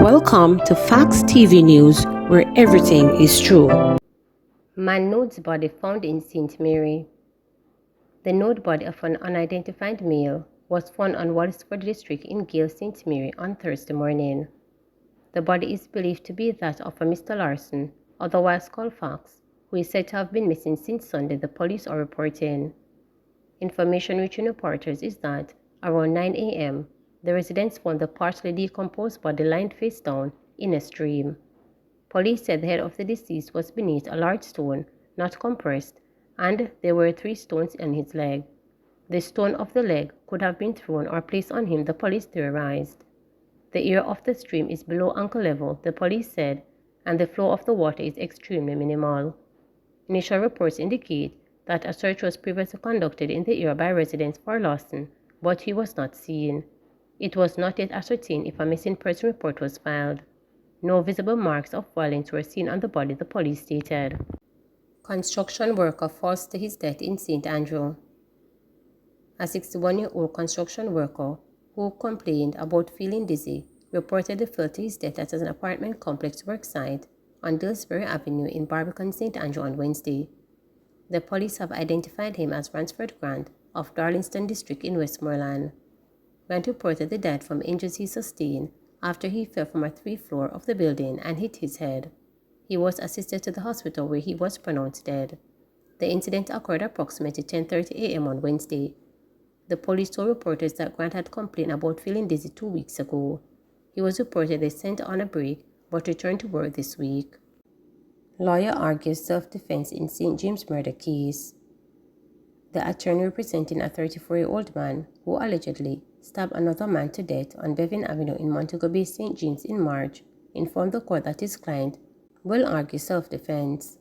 Welcome to Facts TV News, where everything is true. Man nude body found in St. Mary. The nude body of an unidentified male was found on Wallsford District in Gale, St. Mary on Thursday morning. The body is believed to be that of a Mr. Larson, otherwise called Fox, who is said to have been missing since Sunday, the police are reporting. Information reaching reporters is that around 9 a.m., the residents found the partially decomposed body lying face down in a stream. Police said the head of the deceased was beneath a large stone, not compressed, and there were 3 stones on his leg. The stone of the leg could have been thrown or placed on him, the police theorized. The area of the stream is below ankle level, the police said, and the flow of the water is extremely minimal. Initial reports indicate that a search was previously conducted in the area by residents for Lawson, but he was not seen. It was not yet ascertained if a missing person report was filed. No visible marks of violence were seen on the body, the police stated. Construction worker falls to his death in St. Andrew. A 61-year-old construction worker who complained about feeling dizzy reportedly fell to his death at an apartment complex worksite on Dillsbury Avenue in Barbican, St. Andrew on Wednesday. The police have identified him as Ransford Grant of Darlingston District in Westmoreland. Grant reported the death from injuries he sustained after he fell from a 3rd floor of the building and hit his head. He was assisted to the hospital where he was pronounced dead. The incident occurred approximately 10:30 a.m. on Wednesday. The police told reporters that Grant had complained about feeling dizzy 2 weeks ago. He was reportedly sent on a break but returned to work this week. Lawyer argues self-defense in St. James murder case. The attorney representing a 34-year-old man who allegedly stabbed another man to death on Bevan Avenue in Montego Bay, St. James in March informed the court that his client will argue self-defense.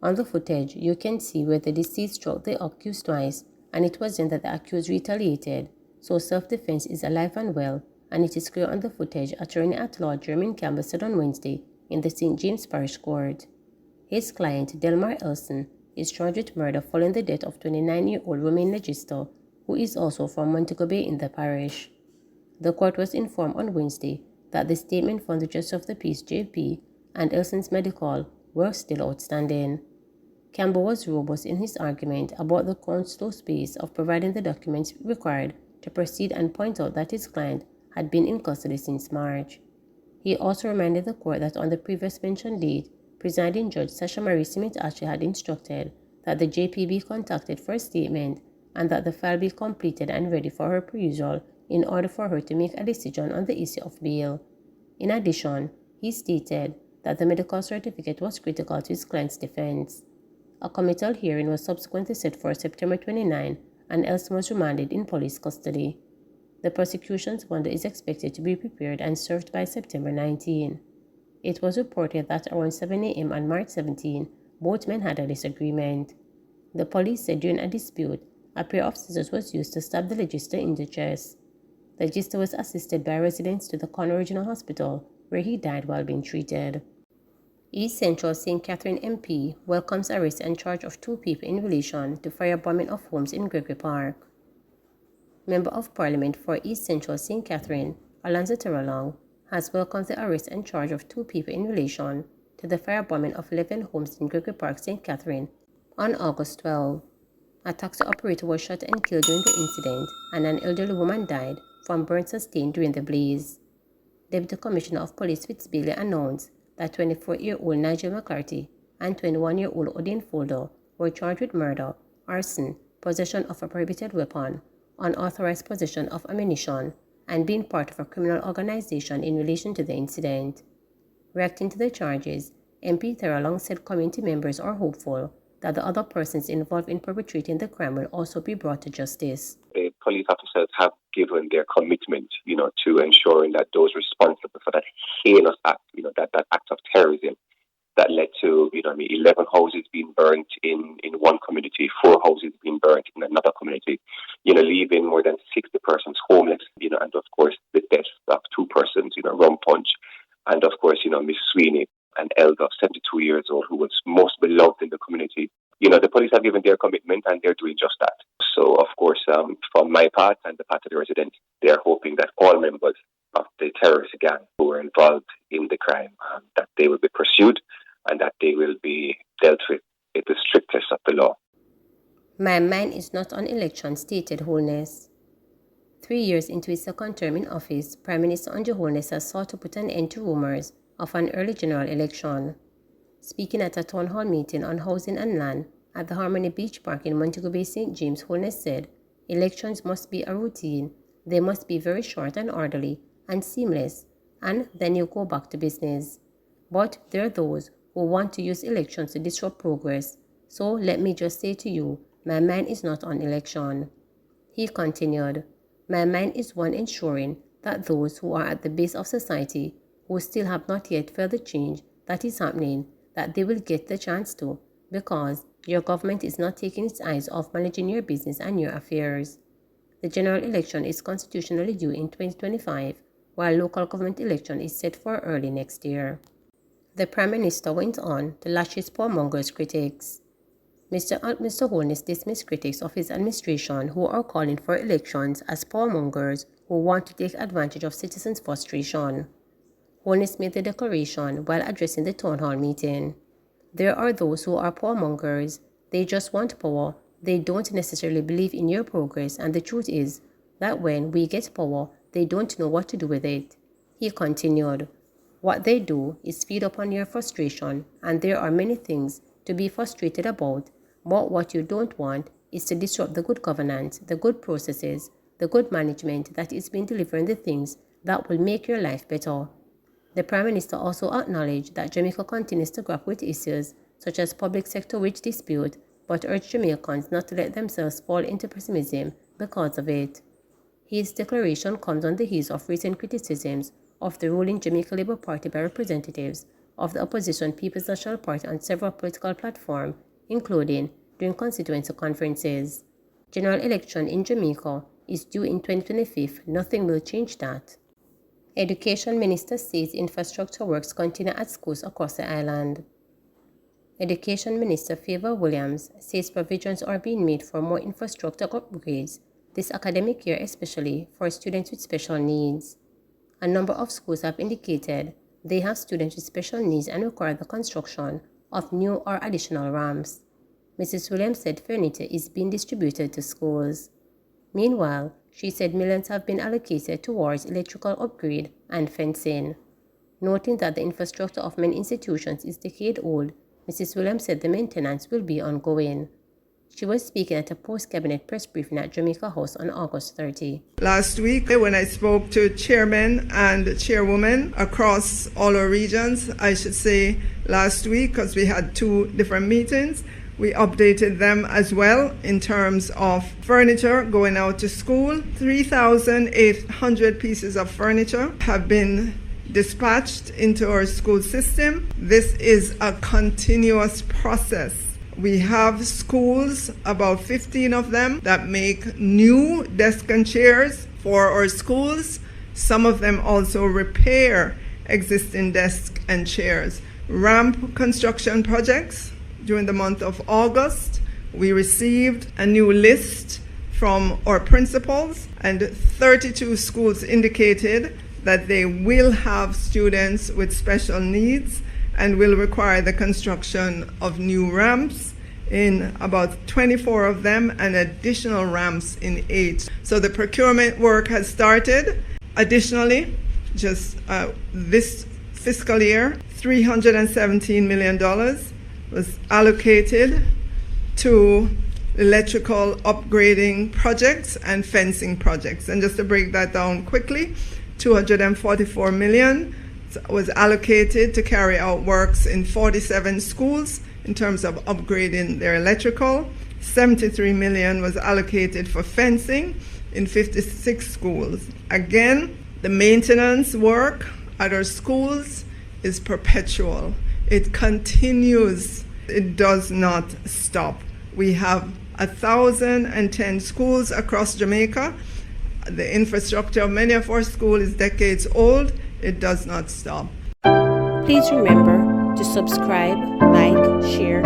On the footage, you can see where the deceased struck the accused twice, and it was then that the accused retaliated, so self-defense is alive and well, and it is clear on the footage, attorney at law Jermaine Campbell said on Wednesday in the St. James Parish Court. His client, Delmar Elson, is charged with murder following the death of 29-year-old Romain Legister, who is also from Montego Bay in the parish. The court was informed on Wednesday that the statement from the Justice of the Peace, JP, and Elson's medical were still outstanding. Campbell was robust in his argument about the court's slow pace of providing the documents required to proceed and point out that his client had been in custody since March. He also reminded the court that on the previous mentioned date, Presiding Judge Sasha Marie Smith-Ashley had instructed that the JP be contacted for a statement and that the file be completed and ready for her perusal in order for her to make a decision on the issue of bail. In addition, he stated that the medical certificate was critical to his client's defense. A committal hearing was subsequently set for September 29, and Elson was remanded in police custody. The prosecution's bond is expected to be prepared and served by September 19. It was reported that around 7 a.m. on March 17, both men had a disagreement. The police said during a dispute, a pair of scissors was used to stab the Legister in the chest. The Legister was assisted by residents to the Conner Regional Hospital, where he died while being treated. East Central St. Catherine MP welcomes arrest and charge of 2 people in relation to firebombing of homes in Gregory Park. Member of Parliament for East Central St. Catherine, Alonzo Terralong, has welcomed the arrest and charge of 2 people in relation to the firebombing of 11 homes in Gregory Park, St. Catherine, on August 12. A taxi operator was shot and killed during the incident, and an elderly woman died from burns sustained during the blaze. Deputy Commissioner of Police Fitzbailey announced that 24-year-old Nigel McCarthy and 21-year-old Odin Folder were charged with murder, arson, possession of a prohibited weapon, unauthorized possession of ammunition, and being part of a criminal organization in relation to the incident. Reacting to the charges, MP Terralong said community members are hopeful that the other persons involved in perpetrating the crime will also be brought to justice. The police officers have given their commitment, to ensuring that those responsible for that heinous act, that act of terrorism that led to, 11 houses being burnt in one community, 4 houses being burnt in another community, leaving more than 60 persons homeless, and of course the death of 2 persons, rum punch, and of course, Miss Sweeney, an elder of 72 years old who was most beloved in the community. The police have given their commitment and they're doing just that. So, of course, from my part and the part of the residents, they're hoping that all members of the terrorist gang who were involved in the crime, that they will be pursued and that they will be dealt with the strictest of the law. My mind is not on election, stated Holness. 3 years into his second term in office, Prime Minister Holness has sought to put an end to rumors of an early general election. Speaking at a town hall meeting on housing and land at the Harmony Beach Park in Montego Bay, St. James, Holness said, elections must be a routine, they must be very short and orderly and seamless, and then you go back to business. But there are those who want to use elections to disrupt progress, so let me just say to you, my mind is not on election. He continued, my mind is on ensuring that those who are at the base of society, who still have not yet felt the change that is happening, that they will get the chance to, because your government is not taking its eyes off managing your business and your affairs. The general election is constitutionally due in 2025, while local government election is set for early next year. The Prime Minister went on to lash his poormongers' critics. Mr. Holness dismissed critics of his administration who are calling for elections as poormongers who want to take advantage of citizens' frustration. Holness made the declaration while addressing the town hall meeting. There are those who are poormongers. They just want power. They don't necessarily believe in your progress, and the truth is that when we get power, they don't know what to do with it. He continued, what they do is feed upon your frustration, and there are many things to be frustrated about, but what you don't want is to disrupt the good governance, the good processes, the good management that is been delivering the things that will make your life better. The Prime Minister also acknowledged that Jamaica continues to grapple with issues such as public sector wage dispute, but urged Jamaicans not to let themselves fall into pessimism because of it. His declaration comes on the heels of recent criticisms of the ruling Jamaica Labour Party by representatives of the opposition People's National Party on several political platforms, including during constituency conferences. General election in Jamaica is due in 2025. Nothing will change that. Education Minister says infrastructure works continue at schools across the island. Education Minister Favour Williams says provisions are being made for more infrastructure upgrades this academic year, especially for students with special needs. A number of schools have indicated they have students with special needs and require the construction of new or additional ramps. Mrs. Williams said furniture is being distributed to schools. Meanwhile, she said millions have been allocated towards electrical upgrade and fencing. Noting that the infrastructure of many institutions is decade-old, Mrs. Williams said the maintenance will be ongoing. She was speaking at a post-cabinet press briefing at Jamaica House on August 30. Last week, when I spoke to chairmen and chairwomen across all our regions, I should say last week, because we had 2 different meetings, we updated them as well in terms of furniture going out to school. 3,800 pieces of furniture have been dispatched into our school system. This is a continuous process. We have schools, about 15 of them, that make new desks and chairs for our schools. Some of them also repair existing desks and chairs. Ramp construction projects. During the month of August, we received a new list from our principals, and 32 schools indicated that they will have students with special needs and will require the construction of new ramps in about 24 of them and additional ramps in 8. So the procurement work has started. Additionally, just this fiscal year, $317 million was allocated to electrical upgrading projects and fencing projects. And just to break that down quickly, $244 million was allocated to carry out works in 47 schools in terms of upgrading their electrical. $73 million was allocated for fencing in 56 schools. Again, the maintenance work at our schools is perpetual. It continues. It does not stop. We have 1,010 schools across Jamaica. The infrastructure of many of our schools is decades old. It does not stop. Please remember to subscribe, like, share,